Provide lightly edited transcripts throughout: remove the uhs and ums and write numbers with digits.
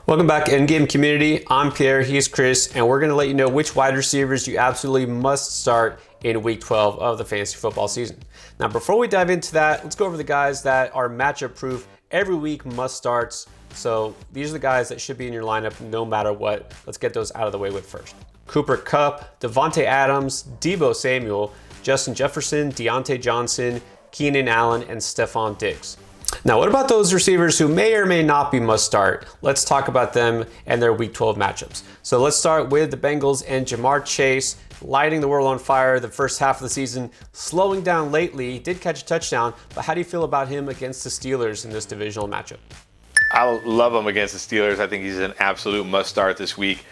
Welcome back, Endgame community. I'm Pierre, he's Chris, and we're going to let you know which wide receivers you absolutely must start in week 12 of the fantasy football season. Now, before we dive into that, let's go over the guys that are matchup proof, every week must starts. So these are the guys that should be in your lineup no matter what. Let's get those out of the way with first. Cooper Kupp, Devontae Adams, Deebo Samuel, Justin Jefferson, Deontay Johnson, Keenan Allen, and Stephon Diggs. Now, what about those receivers who may or may not be must start? Let's talk about them and their week 12 matchups. So let's start with the Bengals and Ja'Marr Chase, lighting the world on fire the first half of the season, slowing down lately. He did catch a touchdown, but how do you feel about him against the Steelers in this divisional matchup? I love him against the Steelers. I think he's an absolute must start this week.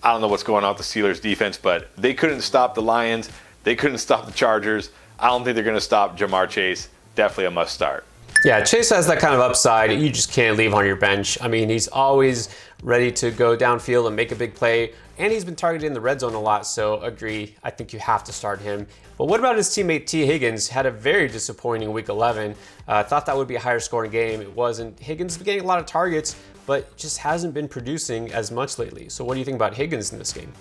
I don't know what's going on with the Steelers defense, but they couldn't stop the Lions. They couldn't stop the Chargers. I don't think they're going to stop Ja'Marr Chase. Definitely a must start. Yeah, Chase has that kind of upside you just can't leave on your bench. I mean, he's always ready to go downfield and make a big play, and he's been targeted in the red zone a lot, so agree. I think you have to start him. But what about his teammate T. Higgins? Had a very disappointing week 11. Thought that would be a higher scoring game. It wasn't. Higgins has been getting a lot of targets, but just hasn't been producing as much lately. So what do you think about Higgins in this game?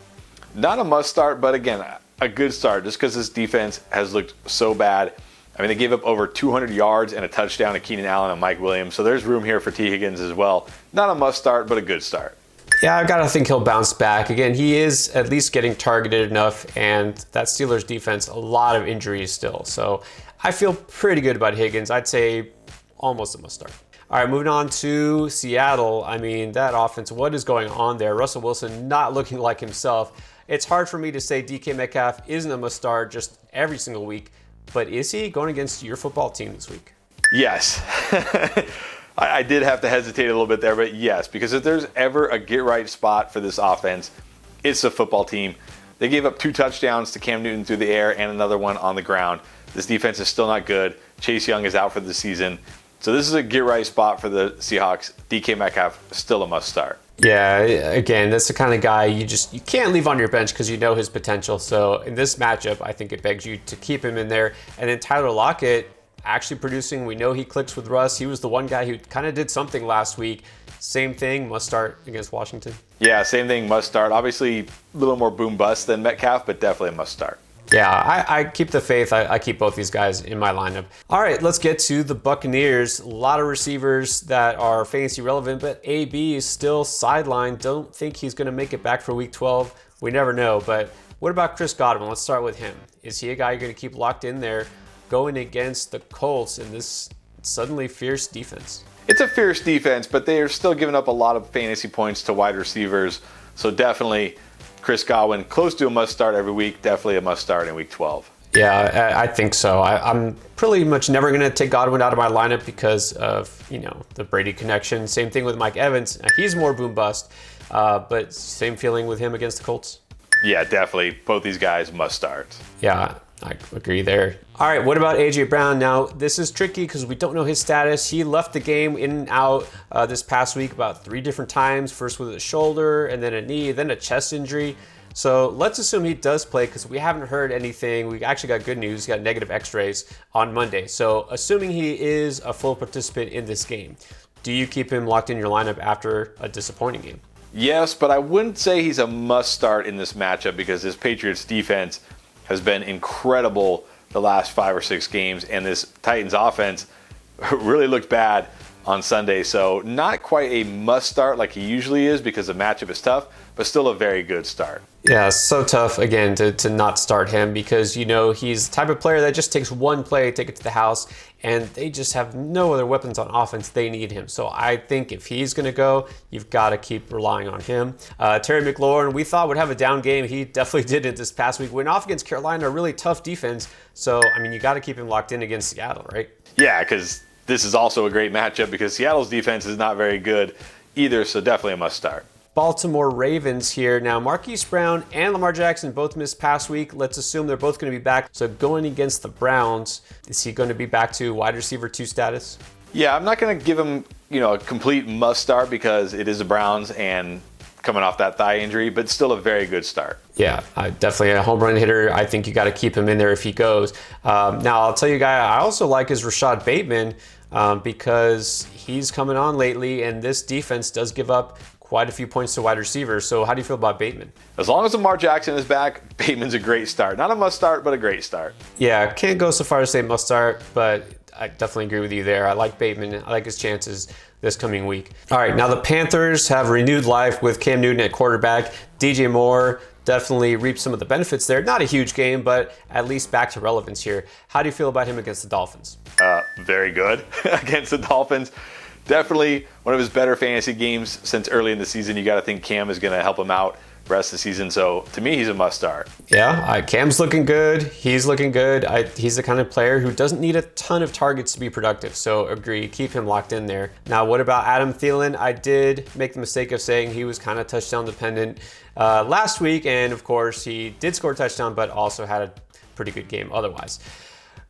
Not a must start, but again, a good start just because his defense has looked so bad. I mean, they gave up over 200 yards and a touchdown to Keenan Allen and Mike Williams, so there's room here for T. Higgins as well. Not a must start, but a good start. Yeah, I've got to think he'll bounce back. Again, he is at least getting targeted enough, and that Steelers defense, a lot of injuries still. So I feel pretty good about Higgins. I'd say almost a must start. All right, moving on to Seattle. I mean, that offense, what is going on there? Russell Wilson not looking like himself. It's hard for me to say DK Metcalf isn't a must start just every single week. But is he going against your football team this week? Yes. I did have to hesitate a little bit there, but yes, because if there's ever a get-right spot for this offense, it's the football team. They gave up 2 touchdowns to Cam Newton through the air and another one on the ground. This defense is still not good. Chase Young is out for the season. So this is a get-right spot for the Seahawks. DK Metcalf, still a must-start. Yeah, again, that's the kind of guy you can't leave on your bench because you know his potential. So in this matchup, I think it begs you to keep him in there. And then Tyler Lockett actually producing. We know he clicks with Russ. He was the one guy who kind of did something last week. Same thing, must start against Washington. Yeah, same thing, must start. Obviously, a little more boom bust than Metcalf, but definitely a must start. Yeah, I keep the faith. I keep both these guys in my lineup. All right, let's get to the Buccaneers. A lot of receivers that are fantasy relevant, but AB is still sidelined. Don't think he's going to make it back for week 12. We never know. But what about Chris Godwin? Let's start with him. Is he a guy you're going to keep locked in there going against the Colts in this suddenly fierce defense? It's a fierce defense, but they are still giving up a lot of fantasy points to wide receivers. So definitely Chris Godwin, close to a must start every week, definitely a must start in week 12. Yeah, I think so. I'm pretty much never going to take Godwin out of my lineup because of, the Brady connection. Same thing with Mike Evans. He's more boom bust, but same feeling with him against the Colts. Yeah, definitely. Both these guys must start. Yeah, I agree there. All right, what about A.J. Brown? Now, this is tricky because we don't know his status. He left the game in and out this past week about 3 different times, first with a shoulder and then a knee, then a chest injury. So let's assume he does play because we haven't heard anything. We actually got good news. He got negative x-rays on Monday. So assuming he is a full participant in this game, do you keep him locked in your lineup after a disappointing game? Yes, but I wouldn't say he's a must start in this matchup because this Patriots defense has been incredible the last 5 or 6 games, and this Titans offense really looked bad on Sunday. So not quite a must start like he usually is because the matchup is tough, but still a very good start. Yeah, so tough, again, to not start him because, he's the type of player that just takes one play, take it to the house, and they just have no other weapons on offense. They need him. So I think if he's going to go, you've got to keep relying on him. Terry McLaurin, we thought would have a down game. He definitely did it this past week. Went off against Carolina, a really tough defense. So, you got to keep him locked in against Seattle, right? Yeah, because this is also a great matchup because Seattle's defense is not very good either, so definitely a must start. Baltimore Ravens here. Now, Marquise Brown and Lamar Jackson both missed past week. Let's assume they're both going to be back. So going against the Browns, is he going to be back to wide receiver 2 status? Yeah, I'm not going to give him, a complete must start because it is the Browns and coming off that thigh injury, but still a very good start. Yeah, definitely a home run hitter. I think you got to keep him in there if he goes. Now, I'll tell you a guy I also like is Rashad Bateman because he's coming on lately, and this defense does give up quite a few points to wide receivers. So how do you feel about Bateman? As long as Lamar Jackson is back, Bateman's a great start. Not a must start, but a great start. Yeah, can't go so far as to say must start, but I definitely agree with you there. I like Bateman. I like his chances this coming week. All right, now the Panthers have renewed life with Cam Newton at quarterback. DJ Moore definitely reaped some of the benefits there. Not a huge game, but at least back to relevance here. How do you feel about him against the Dolphins? Very good against the Dolphins. Definitely one of his better fantasy games since early in the season. You got to think Cam is going to help him out the rest of the season. So to me, he's a must start. Yeah, Cam's looking good. He's looking good. He's the kind of player who doesn't need a ton of targets to be productive. So agree, keep him locked in there. Now, what about Adam Thielen? I did make the mistake of saying he was kind of touchdown dependent last week. And of course, he did score a touchdown, but also had a pretty good game otherwise.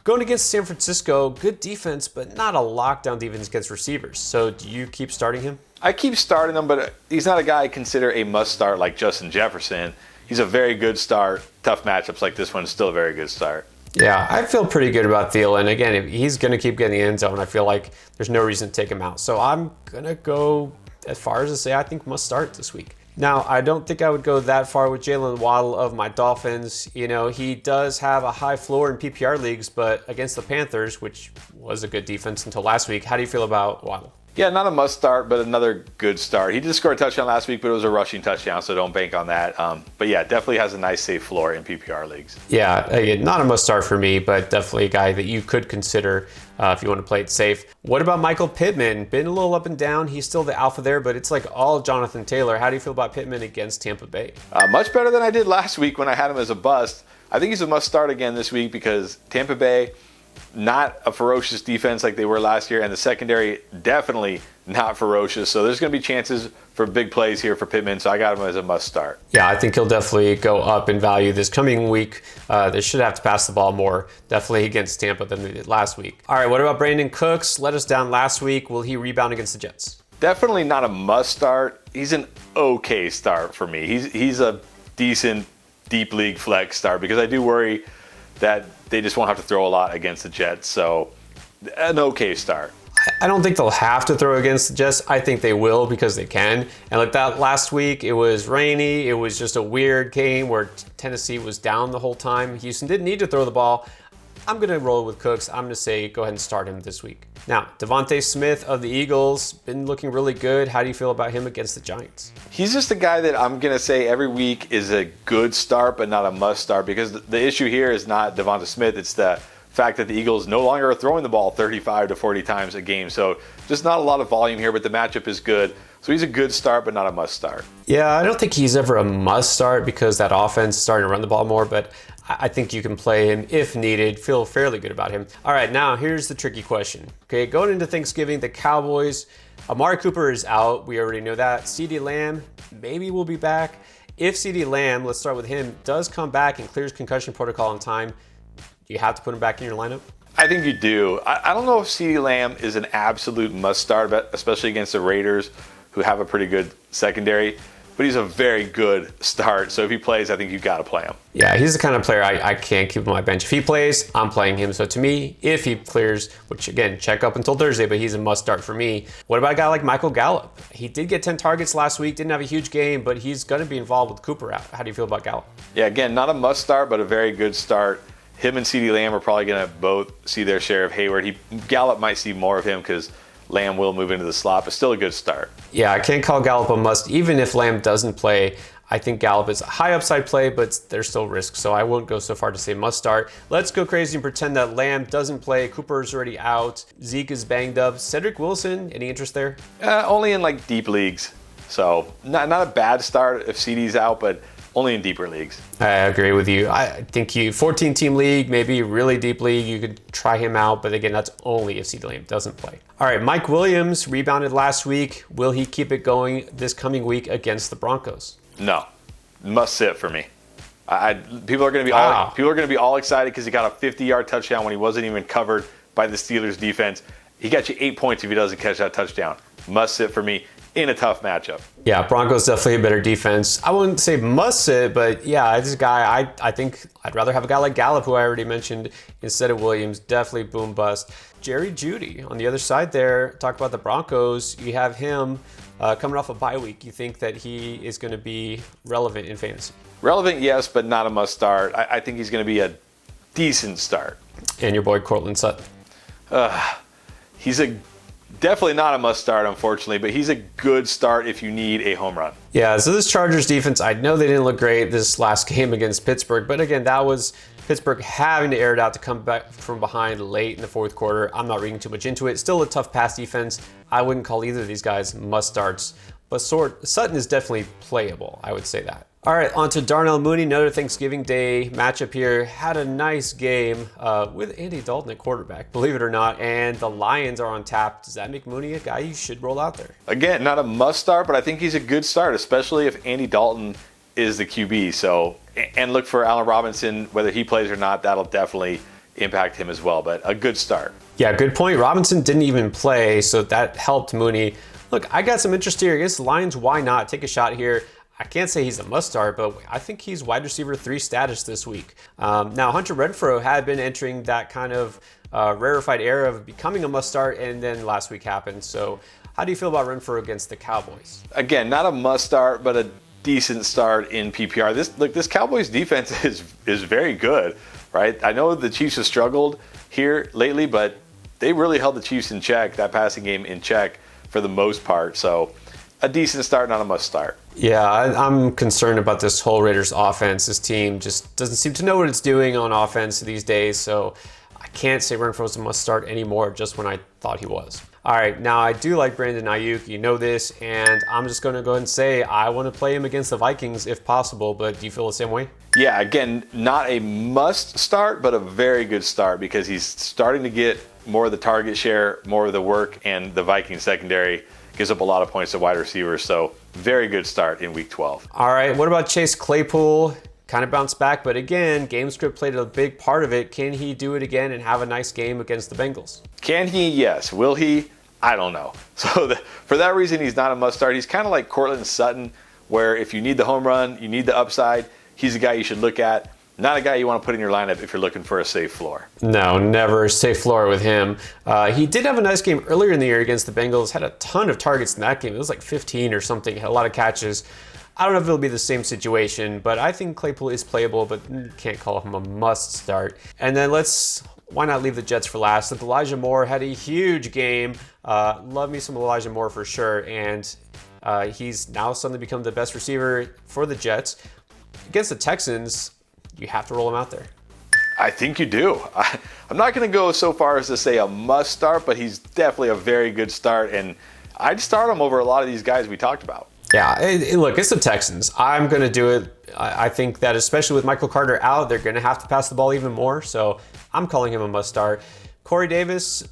Going against San Francisco, good defense, but not a lockdown defense against receivers. So do you keep starting him? I keep starting him, but he's not a guy I consider a must start like Justin Jefferson. He's a very good start. Tough matchups like this one is still a very good start. Yeah, I feel pretty good about Thielen. Again, if he's going to keep getting the end zone, I feel like there's no reason to take him out. So I'm going to go as far as to say I think must start this week. Now, I don't think I would go that far with Jalen Waddle of my Dolphins. You know, he does have a high floor in PPR leagues, but against the Panthers, which was a good defense until last week, how do you feel about Waddle? Yeah, not a must start, but another good start. He did score a touchdown last week, but it was a rushing touchdown, so don't bank on that. But yeah, definitely has a nice safe floor in PPR leagues. Yeah, not a must start for me, but definitely a guy that you could consider if you want to play it safe. What about Michael Pittman? Been a little up and down. He's still the alpha there, but it's like all Jonathan Taylor. How do you feel about Pittman against Tampa Bay? Much better than I did last week when I had him as a bust. I think he's a must start again this week because Tampa Bay, not a ferocious defense like they were last year, and the secondary definitely not ferocious. So there's going to be chances for big plays here for Pittman, so I got him as a must start. Yeah, I think he'll definitely go up in value this coming week. They should have to pass the ball more, definitely against Tampa than they did last week. All right, what about Brandon Cooks? Let us down last week. Will he rebound against the Jets? Definitely not a must start. He's an okay start for me. He's a decent deep league flex start because I do worry that they just won't have to throw a lot against the Jets. So an okay start. I don't think they'll have to throw against the Jets. I think they will because they can. And like that last week, it was rainy. It was just a weird game where Tennessee was down the whole time. Houston didn't need to throw the ball. I'm going to roll with Cooks. I'm going to say go ahead and start him this week. Now, Devontae Smith of the Eagles, been looking really good. How do you feel about him against the Giants? He's just a guy that I'm going to say every week is a good start, but not a must start because the issue here is not Devontae Smith. It's the fact that the Eagles no longer are throwing the ball 35 to 40 times a game. So just not a lot of volume here, but the matchup is good. So he's a good start, but not a must start. Yeah, I don't think he's ever a must start because that offense is starting to run the ball more, but I think you can play him if needed. Feel fairly good about him. All right, now here's the tricky question. Okay, going into Thanksgiving, the Cowboys, Amari Cooper is out. We already know that. CeeDee Lamb maybe will be back. If CeeDee Lamb, let's start with him, does come back and clears concussion protocol in time, do you have to put him back in your lineup? I think you do. I don't know if CeeDee Lamb is an absolute must start, especially against the Raiders, who have a pretty good secondary. But he's a very good start. So if he plays, I think you've got to play him. Yeah, he's the kind of player I can't keep on my bench. If he plays, I'm playing him. So to me, if he clears, which again, check up until Thursday, but he's a must start for me. What about a guy like Michael Gallup? He did get 10 targets last week, didn't have a huge game, but he's going to be involved with Cooper out. How do you feel about Gallup? Yeah, again, not a must start, but a very good start. Him and CeeDee Lamb are probably going to both see their share of Hayward. Gallup might see more of him because Lamb will move into the slot, but still a good start. Yeah, I can't call Gallup a must. Even if Lamb doesn't play, I think Gallup is a high upside play, but there's still risk. So I won't go so far to say must start. Let's go crazy and pretend that Lamb doesn't play. Cooper's already out. Zeke is banged up. Cedric Wilson, any interest there? Only in like deep leagues. So not a bad start if CD's out, but only in deeper leagues. I agree with you. I think 14-team league, maybe really deep league, you could try him out. But again, that's only if CeeDee Lamb doesn't play. All right, Mike Williams rebounded last week. Will he keep it going this coming week against the Broncos? No, must sit for me. People are going to be all excited because he got a 50-yard touchdown when he wasn't even covered by the Steelers defense. He got you 8 points if he doesn't catch that touchdown. Must sit for me in a tough matchup. Yeah, Broncos definitely a better defense. I wouldn't say must sit, but yeah, this guy, I think I'd rather have a guy like Gallup, who I already mentioned, instead of Williams. Definitely boom bust. Jerry Jeudy on the other side there. Talk about the Broncos. You have him coming off a bye week, you think that he is going to be relevant in fantasy? Relevant, yes, but not a must start. I think he's going to be a decent start. And your boy Courtland Sutton. He's definitely not a must start, unfortunately, but he's a good start if you need a home run. Yeah, so this Chargers defense, I know they didn't look great this last game against Pittsburgh, but again, that was Pittsburgh having to air it out to come back from behind late in the fourth quarter. I'm not reading too much into it. Still a tough pass defense. I wouldn't call either of these guys must starts, but Sutton is definitely playable. I would say that. All right, on to Darnell Mooney, another Thanksgiving Day matchup here. Had a nice game with Andy Dalton at quarterback, believe it or not, and the Lions are on tap. Does that make Mooney a guy you should roll out there? Again, not a must start, but I think he's a good start, especially if Andy Dalton is the QB. So, and look for Allen Robinson, whether he plays or not, that'll definitely impact him as well, but a good start. Yeah, good point. Robinson didn't even play, so that helped Mooney. Look, I got some interest here against the Lions. Why not take a shot here? I can't say he's a must start, but I think he's wide receiver 3 status this week. Now, Hunter Renfrow had been entering that kind of rarefied era of becoming a must start, and then last week happened. So how do you feel about Renfrow against the Cowboys? Again, not a must start, but a decent start in PPR. This Cowboys defense is very good, right? I know the Chiefs have struggled here lately, but they really held the Chiefs in check, that passing game in check for the most part. So a decent start, not a must start. Yeah, I'm concerned about this whole Raiders offense. This team just doesn't seem to know what it's doing on offense these days, so I can't say Renfrow's a must start anymore just when I thought he was. All right, now I do like Brandon Ayuk, you know this, and I'm just going to go ahead and say I want to play him against the Vikings if possible, but do you feel the same way? Yeah, again, not a must start, but a very good start because he's starting to get more of the target share, more of the work, and the Vikings secondary gives up a lot of points to wide receivers, so very good start in Week 12. All right, what about Chase Claypool? Kind of bounced back, but again, game script played a big part of it. Can he do it again and have a nice game against the Bengals? Can he? Yes. Will he? I don't know. So for that reason, he's not a must start. He's kind of like Courtland Sutton, where if you need the home run, you need the upside, he's a guy you should look at. Not a guy you want to put in your lineup if you're looking for a safe floor. No, never safe floor with him. He did have a nice game earlier in the year against the Bengals. Had a ton of targets in that game. It was like 15 or something. Had a lot of catches. I don't know if it'll be the same situation, but I think Claypool is playable, but can't call him a must start. And then why not leave the Jets for last? Look, Elijah Moore had a huge game. Love me some Elijah Moore for sure. And he's now suddenly become the best receiver for the Jets. Against the Texans, you have to roll him out there. I think you do. I'm not going to go so far as to say a must start, but he's definitely a very good start. And I'd start him over a lot of these guys we talked about. Yeah, look, it's the Texans. I'm going to do it. I think that especially with Michael Carter out, they're going to have to pass the ball even more. So I'm calling him a must start. Corey Davis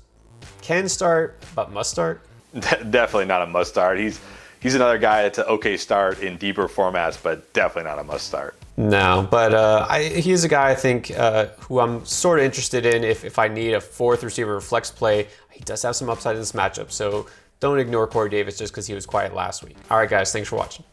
can start, but must start? Definitely not a must start. He's another guy that's an okay start in deeper formats, but definitely not a must start. No, but he's a guy I think who I'm sort of interested in if I need a fourth receiver flex play. He does have some upside in this matchup, so don't ignore Corey Davis just because he was quiet last week. All right, guys, thanks for watching.